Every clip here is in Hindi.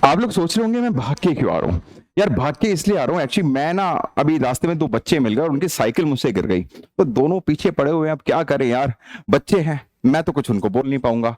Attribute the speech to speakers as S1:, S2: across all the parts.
S1: आप लोग सोच रहे होंगे मैं भाग के क्यों आ रहा हूँ। यार भाग के इसलिए आ रहा हूँ, एक्चुअली मैं ना अभी रास्ते में दो बच्चे मिल गए और उनकी साइकिल मुझसे गिर गई, तो दोनों पीछे पड़े हुए हैं। अब क्या करें यार, बच्चे हैं, मैं तो कुछ उनको बोल नहीं पाऊंगा।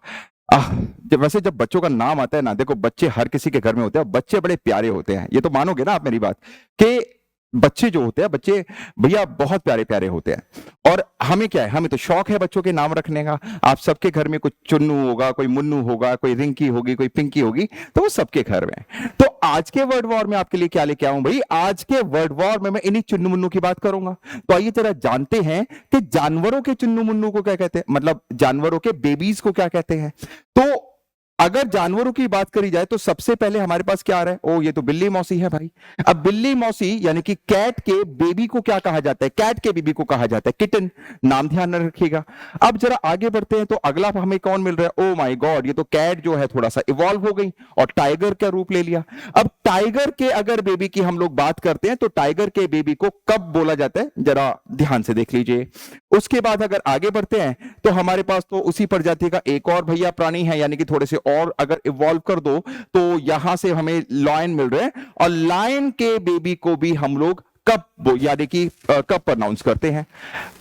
S1: जब वैसे जब बच्चों का नाम आता है ना, देखो बच्चे हर किसी के घर में होते हैं, बच्चे बड़े प्यारे होते हैं, ये तो मानोगे ना आप मेरी बात, कि बच्चे जो होते हैं, बच्चे भैया बहुत प्यारे प्यारे होते हैं। और हमें क्या है, हमें तो शौक है बच्चों के नाम रखने का। आप सबके घर में कुछ चुन्नू होगा, कोई मुन्नू होगा, कोई रिंकी होगी, कोई पिंकी होगी, तो वो सबके घर में। तो आज के वर्ड वॉर में आपके लिए क्या लेके आऊं भाई, आज के वर्ड वॉर में मैं इन्हीं चुन्नू मुन्नू की बात करूंगा। तो आइए जरा जानते हैं कि जानवरों के चुन्नू मुन्नू को क्या कहते हैं, मतलब जानवरों के बेबीज को क्या कहते हैं। तो अगर जानवरों की बात करी जाए तो सबसे पहले हमारे पास क्या आ रहा है, ओ ये तो बिल्ली मौसी है भाई। अब बिल्ली मौसी यानी कि कैट के बेबी को क्या कहा जाता है, कैट के बेबी को कहा जाता है किटन, नाम ध्यान रखिएगा। अब जरा आगे बढ़ते हैं तो अगला हमें कौन मिल रहा है, ओ माय गॉड, ये तो कैट जो है थोड़ा सा इवॉल्व हो गई और टाइगर का रूप ले लिया। अब टाइगर के अगर बेबी की हम लोग बात करते हैं तो टाइगर के बेबी को कब बोला जाता है, जरा ध्यान से देख लीजिए। उसके बाद अगर आगे बढ़ते हैं तो हमारे पास तो उसी प्रजाति का एक और भैया प्राणी है, यानी कि थोड़े से और अगर इवॉल्व कर दो तो यहां से हमें लायन मिल रहे हैं, और लायन के बेबी को भी हम लोग कब यानी कि कब प्रोनाउंस करते हैं।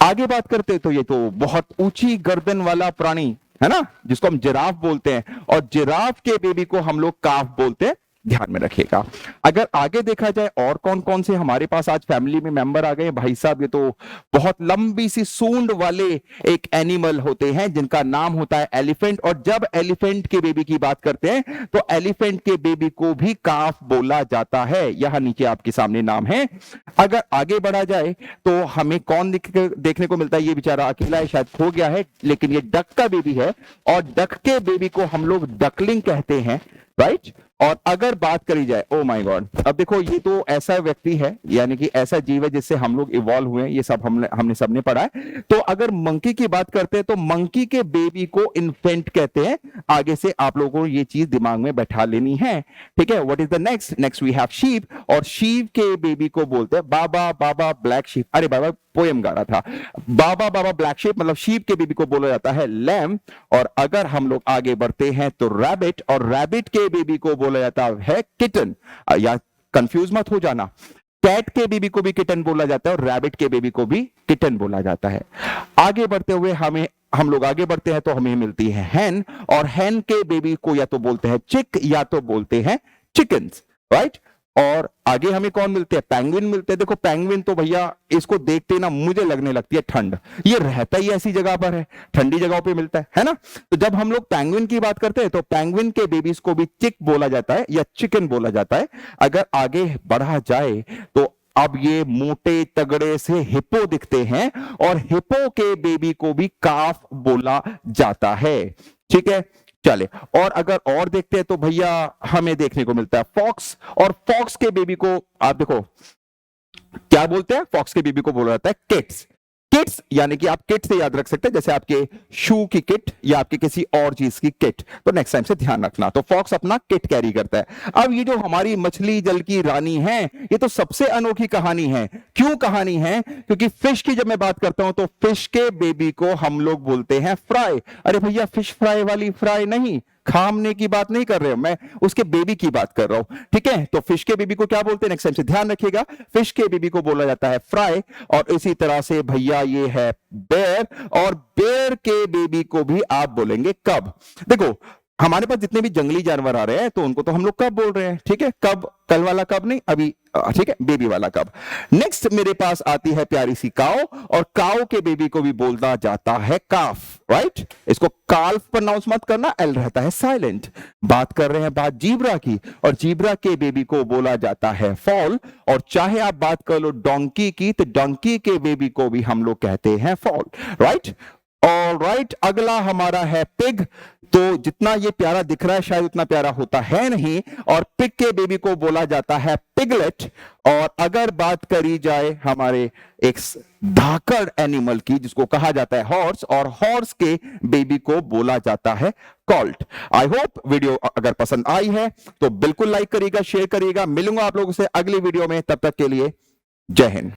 S1: आगे बात करते हैं तो ये तो बहुत ऊंची गर्दन वाला प्राणी है ना, जिसको हम जिराफ बोलते हैं, और जिराफ के बेबी को हम लोग काफ बोलते हैं, ध्यान में रखिएगा। अगर आगे देखा जाए और कौन कौन से हमारे पास आज फैमिली में मेंबर आ गए भाई साहब, ये तो बहुत लंबी सी सूंड वाले एक एनिमल होते हैं जिनका नाम होता है एलिफेंट। और जब एलिफेंट के बेबी की बात करते हैं तो एलिफेंट के बेबी को भी काफ बोला जाता है, यहां नीचे आपके सामने नाम है। अगर आगे बढ़ा जाए तो हमें कौन देखने को मिलता है, ये बेचारा अकेला है, शायद खो गया है, लेकिन ये डक का बेबी है, और डक के बेबी को हम लोग डकलिंग कहते हैं, राइट। और अगर बात करी जाए, ओ माय गॉड, अब देखो ये तो ऐसा व्यक्ति है, यानी कि ऐसा जीव है जिससे हम लोग इवॉल्व हुए हैं, ये सब हमने सबने पढ़ा है। तो अगर मंकी की बात करते हैं तो मंकी के बेबी को इन्फेंट कहते हैं। आगे से आप लोगों को ये चीज दिमाग में बैठा लेनी है, ठीक है। What is the next, next we have sheep, और शीप के बेबी को बोलते हैं बाबा बाबा ब्लैक शीप। अरे बाबा पोएम गा रहा था, बाबा बाबा ब्लैक शीप मतलब शीप के बेबी को बोला जाता है लैम। और अगर हम लोग आगे बढ़ते हैं तो रैबिट, और रैबिट के बेबी को बोला जाता है किटन। या कंफ्यूज मत हो जाना, कैट के बेबी को भी किटन बोला जाता है और रैबिट के बेबी को भी किटन बोला जाता है। आगे बढ़ते हुए हम लोग आगे बढ़ते हैं तो हमें मिलती है हैन, और हैन के बेबी को या तो बोलते हैं चिक या तो बोलते हैं चिकन्स, राइट। और आगे हमें कौन मिलते हैं, पेंगुइन मिलते हैं। देखो पेंगुइन तो भैया इसको देखते ना मुझे लगने लगती है ठंड, ये रहता ही ऐसी जगह पर है, ठंडी जगहों पे मिलता है ना। तो जब हम लोग पेंगुइन की बात करते हैं तो पेंगुइन के बेबीज को भी चिक बोला जाता है या चिकन बोला जाता है। अगर आगे बढ़ा जाए तो अब ये मोटे तगड़े से हिप्पो दिखते हैं, और हिप्पो के बेबी को भी काफ बोला जाता है, ठीक है। चले और अगर और देखते हैं तो भैया हमें देखने को मिलता है फॉक्स, और फॉक्स के बेबी को आप देखो क्या बोलते हैं, फॉक्स के बेबी को बोला जाता है किड्स। किट्स यानी कि आप किट से याद रख सकते हैं, जैसे आपके शू की किट या आपके किसी और चीज की किट, तो नेक्स्ट टाइम से ध्यान रखना। तो फॉक्स अपना किट कैरी करता है। अब ये जो हमारी मछली जल की रानी है, ये तो सबसे अनोखी कहानी है। क्यों कहानी है, क्योंकि फिश की जब मैं बात करता हूं तो फिश के बेबी को हम लोग बोलते हैं फ्राई। अरे भैया फिश फ्राई वाली फ्राई नहीं, खामने की बात नहीं कर रहे हो, मैं उसके बेबी की बात कर रहा हूं, ठीक है। तो फिश के बेबी को क्या बोलते हैं, नेक्स्ट टाइम से ध्यान रखिएगा, फिश के बेबी को बोला जाता है फ्राई। और इसी तरह से भैया ये है बेयर, और बेयर के बेबी को भी आप बोलेंगे कब। देखो हमारे पास जितने भी जंगली जानवर आ रहे हैं तो उनको तो हम लोग कब बोल रहे हैं, ठीक है। कब, कल वाला कब नहीं, अभी ठीक है, बेबी वाला कब। नेक्स्ट मेरे पास आती है प्यारी सी काओ, और काओ के बेबी को भी बोला जाता है काफ, राइट। इसको काल्फ प्रोनाउंस मत करना, एल रहता है साइलेंट। बात कर रहे हैं बात जीब्रा की, और जीब्रा के बेबी को बोला जाता है फॉल। और चाहे आप बात कर लो डोंकी की, तो डोंकी के बेबी को भी हम लोग कहते हैं फॉल, राइट। और राइट, अगला हमारा है पिग। तो जितना ये प्यारा दिख रहा है शायद उतना प्यारा होता है नहीं, और पिग के बेबी को बोला जाता है पिगलेट। और अगर बात करी जाए हमारे एक धाकड़ एनिमल की जिसको कहा जाता है हॉर्स, और हॉर्स के बेबी को बोला जाता है कॉल्ट। आई होप वीडियो अगर पसंद आई है तो बिल्कुल लाइक करिएगा, शेयर करिएगा। मिलूंगा आप लोगों से अगली वीडियो में, तब तक के लिए जय हिंद।